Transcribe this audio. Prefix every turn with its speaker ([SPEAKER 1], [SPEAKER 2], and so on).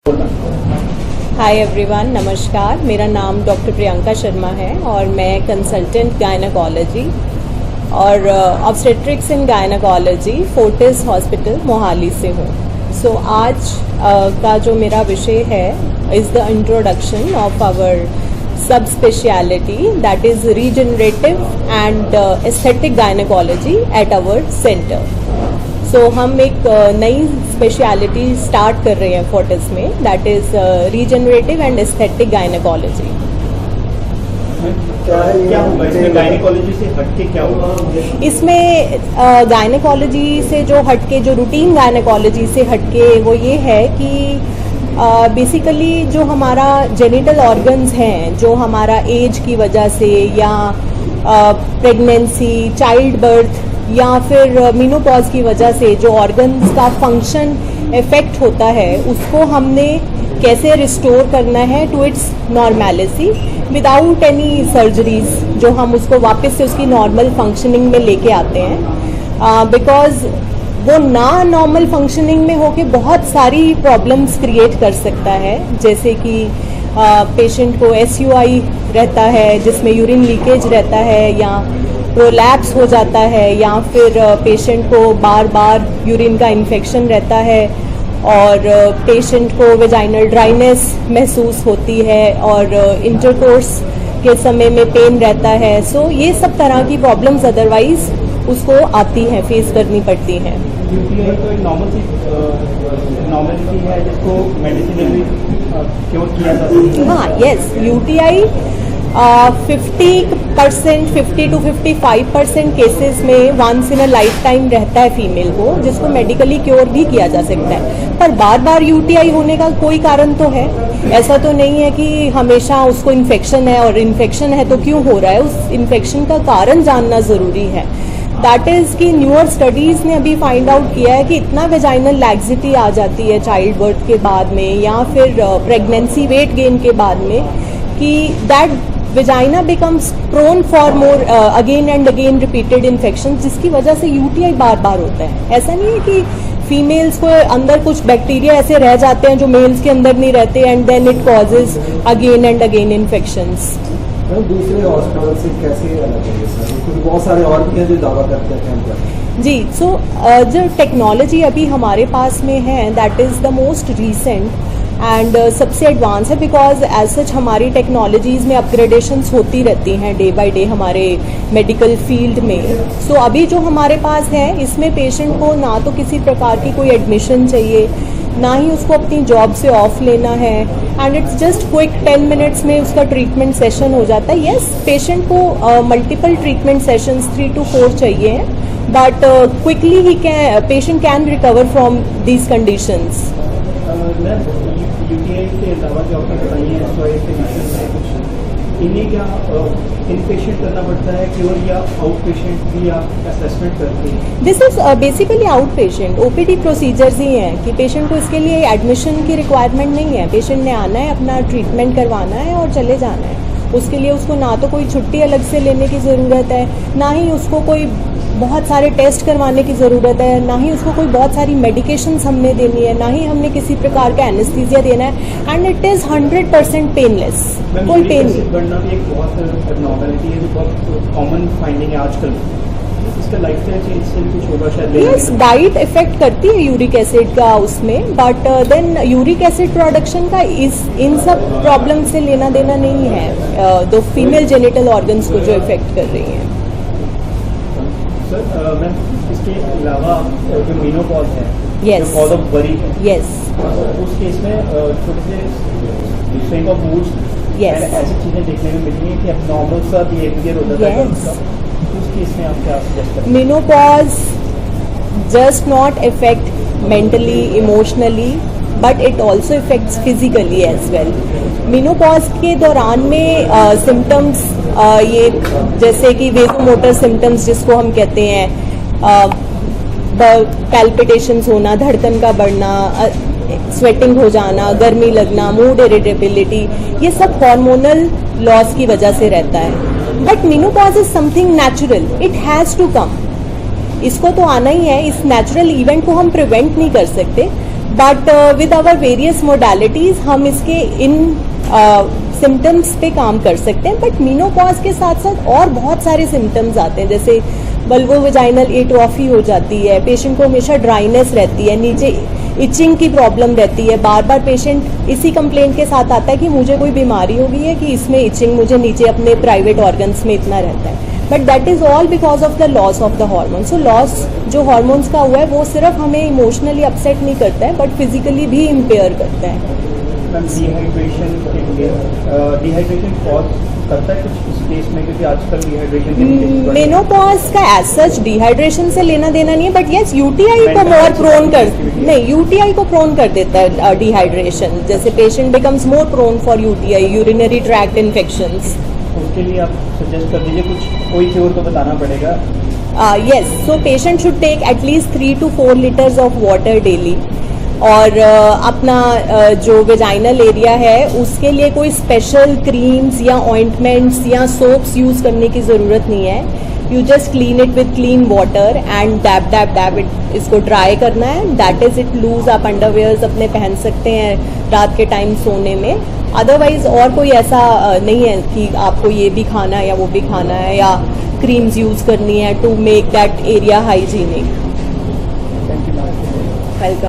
[SPEAKER 1] Hi everyone, नमस्कार। मेरा नाम डॉक्टर प्रियंका शर्मा है और मैं कंसल्टेंट गायनेकोलॉजी और obstetrics in gynaecology Fortis hospital Mohali से हूँ। सो आज का जो मेरा विषय है is the introduction of our sub speciality that is regenerative and aesthetic gynaecology at our centre. So हम एक नई स्पेशलिटी स्टार्ट कर रहे हैं फोर्टिस में, that is regenerative and aesthetic gynaecology.
[SPEAKER 2] क्या होगा इसमें? गायनेकोलॉजी से हटके क्या होगा
[SPEAKER 1] इसमें? गायनेकोलॉजी से जो हटके, जो रूटीन गायनेकोलॉजी से हटके वो ये है कि बेसिकली जो हमारा जेनिटल ऑर्गन्स हैं, जो हमारा एज की वजह से या प्रेगनेंसी, चाइल्ड बर्थ या फिर मीनोपॉज की वजह से जो ऑर्गन्स का फंक्शन इफेक्ट होता है, उसको हमने कैसे रिस्टोर करना है to its normality without any surgeries, जो हम उसको वापस से उसकी नॉर्मल फंक्शनिंग में लेके आते हैं। बिकॉज वो ना नॉर्मल फंक्शनिंग में होके बहुत सारी प्रॉब्लम्स क्रिएट कर सकता है, जैसे कि पेशेंट को SUI रहता है जिसमें यूरिन लीकेज रहता है, या प्रोलैप्स हो जाता है, या फिर पेशेंट को बार बार यूरिन का इन्फेक्शन रहता है, और पेशेंट को वेजाइनल ड्राइनेस महसूस होती है, और इंटरकोर्स के समय में पेन रहता है। सो ये सब तरह की प्रॉब्लम्स अदरवाइज उसको आती हैं, फेस करनी पड़ती हैं।
[SPEAKER 2] UTI तो एक नॉर्मलिटी है जिसको मेडिसिनली क्योर किया जा सकता है।
[SPEAKER 1] हाँ, यस, UTI 50 to 55% केसेस में once in a life time रहता है फीमेल को, जिसको मेडिकली क्योर भी किया जा सकता है। पर बार बार UTI होने का कोई कारण तो है, ऐसा तो नहीं है कि हमेशा उसको इन्फेक्शन है, और इन्फेक्शन है तो क्यों हो रहा है, उस इन्फेक्शन का कारण जानना ज़रूरी है। दैट इज़ कि न्यूअर स्टडीज़ ने अभी फाइंड आउट किया है कि इतना वेजाइनल लैक्सिटी आ जाती है चाइल्ड बर्थ के बाद में, या फिर प्रेगनेंसी वेट गेन के बाद में, कि that vagina becomes prone for more again and again repeated infection, जिसकी वजह से UTI बार बार होता है। ऐसा नहीं है कि फीमेल्स को अंदर कुछ बैक्टीरिया ऐसे रह जाते हैं जो मेल्स के अंदर नहीं रहते, and then it causes again and again infections.
[SPEAKER 3] दूसरे हॉस्पिटल से कैसे अलग है सर? क्योंकि बहुत सारे और भी हैं जो दावा करते हैं।
[SPEAKER 1] जी, सो जो टेक्नोलॉजी अभी हमारे पास में है that is the most recent and सबसे एडवांस है, बिकॉज एज सच हमारी टेक्नोलॉजीज़ में अपग्रेडेशंस होती रहती हैं डे बाय डे हमारे मेडिकल फील्ड में। सो अभी जो हमारे पास है इसमें पेशेंट को ना तो किसी प्रकार की कोई एडमिशन चाहिए, ना ही उसको अपनी जॉब से ऑफ लेना है, and it's just quick 10 minutes में उसका ट्रीटमेंट सेशन हो जाता है। येस, पेशेंट को मल्टीपल ट्रीटमेंट सेशंस 3 to 4 चाहिए, but quickly he patient can recover from these conditions.
[SPEAKER 2] UTI के अलावा जो आपने बताई है SOI के मिशन है कुछ, इन्हें क्या इन पेशेंट करना पड़ता है क्योर, या आउट पेशेंट भी आप असेसमेंट करते हैं?
[SPEAKER 1] This is basically out patient OPD procedures ही हैं कि पेशेंट को इसके लिए एडमिशन की रिक्वायरमेंट नहीं है। पेशेंट ने आना है, अपना ट्रीटमेंट करवाना है और चले जाना है। उसके लिए उसको ना तो कोई छुट्टी अलग से लेने की ज़रूरत है, ना ही उसको कोई बहुत सारे टेस्ट करवाने की ज़रूरत है, ना ही उसको कोई बहुत सारी मेडिकेशंस हमने देनी है, ना ही हमने किसी प्रकार का एनेस्थीसिया देना है, एंड इट इज़ 100% पेनलेस। कोई पेन नहीं।
[SPEAKER 2] बढ़ना भी एक बहुत एबनॉर्मलिटी है जो बहुत कॉमन फाइंडिंग है आजकल। इसका लाइफस्टाइल चेंज से भी कुछ होगा शायद?
[SPEAKER 1] यस, डाइट इफेक्ट करती है यूरिक एसिड का उसमें, but then uric acid production का इन सब प्रॉब्लम से लेना देना नहीं है, दो फीमेल जेनिटल ऑर्गन्स को जो इफेक्ट कर रही हैं।
[SPEAKER 2] सर मैम, इसके अलावा जो मीनोपॉज है,
[SPEAKER 1] Yes.
[SPEAKER 2] कॉज ऑफ वरी है,
[SPEAKER 1] यस,
[SPEAKER 2] उस केस में छोटे से स्विंग ऑफ मूड्स,
[SPEAKER 1] Yes.
[SPEAKER 2] ऐसी चीज़ें देखने में मिली हैं कि एबनॉर्मल सा बिहेवियर होता है
[SPEAKER 1] Yes.
[SPEAKER 2] उसका। उस केस में आप क्या सजेस्ट करें?
[SPEAKER 1] menopause does not affect mentally, emotionally, but it also affects physically as well. menopause के दौरान में सिम्टम्स ये जैसे कि वेसोमोटर सिम्टम्स जिसको हम कहते हैं, पैल्पिटेशंस होना, धड़कन का बढ़ना, स्वेटिंग हो जाना, गर्मी लगना, मूड इरिटेबिलिटी, ये सब हार्मोनल लॉस की वजह से रहता है। But menopause is something natural, it has to come. इसको तो आना ही है, इस नेचुरल इवेंट को हम प्रिवेंट नहीं कर सकते, but with our various modalities हम इसके इन सिम्टम्स पे काम कर सकते हैं. बट मीनोपॉज के साथ साथ और बहुत सारे सिम्टम्स आते हैं, जैसे बल्बोवेजाइनल एट्रोफी हो जाती है, पेशेंट को हमेशा ड्राइनेस रहती है, नीचे इचिंग की प्रॉब्लम रहती है. बार बार पेशेंट इसी कंप्लेंट के साथ आता है कि मुझे कोई बीमारी हो गई है कि इसमें इचिंग मुझे नीचे अपने प्राइवेट ऑर्गन्स में इतना रहता है. But that is all because of the loss of the hormone. So loss जो हार्मोन्स का हुआ है वो सिर्फ हमें इमोशनली अपसेट नहीं करता है बट फिजिकली भी इम्पेयर करता है.
[SPEAKER 2] डिहाइड्रेशन के लिए डिहाइड्रेशन कॉज करता है कुछ इस केस में, क्योंकि आजकल डिहाइड्रेशन
[SPEAKER 1] मेनोपॉज का एज सच डिहाइड्रेशन से लेना देना नहीं है, बट यस यूटीआई को मोर प्रोन कर नहीं यूटीआई को प्रोन कर देता है डिहाइड्रेशन. जैसे patient becomes more prone for UTI, urinary tract infections.
[SPEAKER 2] उसके लिए आप सजेस्ट कर दीजिए, कुछ कोई क्योर तो बताना पड़ेगा.
[SPEAKER 1] Yes, so patient should take at least 3 to 4 liters of water daily. और अपना जो वेजाइनल एरिया है उसके लिए कोई स्पेशल क्रीम्स या ऑइंटमेंट्स या सोप्स यूज करने की ज़रूरत नहीं है. You just clean it with clean water and dab dab dab it. इसको ड्राई करना है. That is it. लूज आप अंडरवेयर्स अपने पहन सकते हैं रात के टाइम सोने में. अदरवाइज और कोई ऐसा नहीं है कि आपको ये भी खाना है या वो भी खाना है या क्रीम्स यूज करनी है to make that area hygienic.
[SPEAKER 2] Thank you.
[SPEAKER 1] Welcome.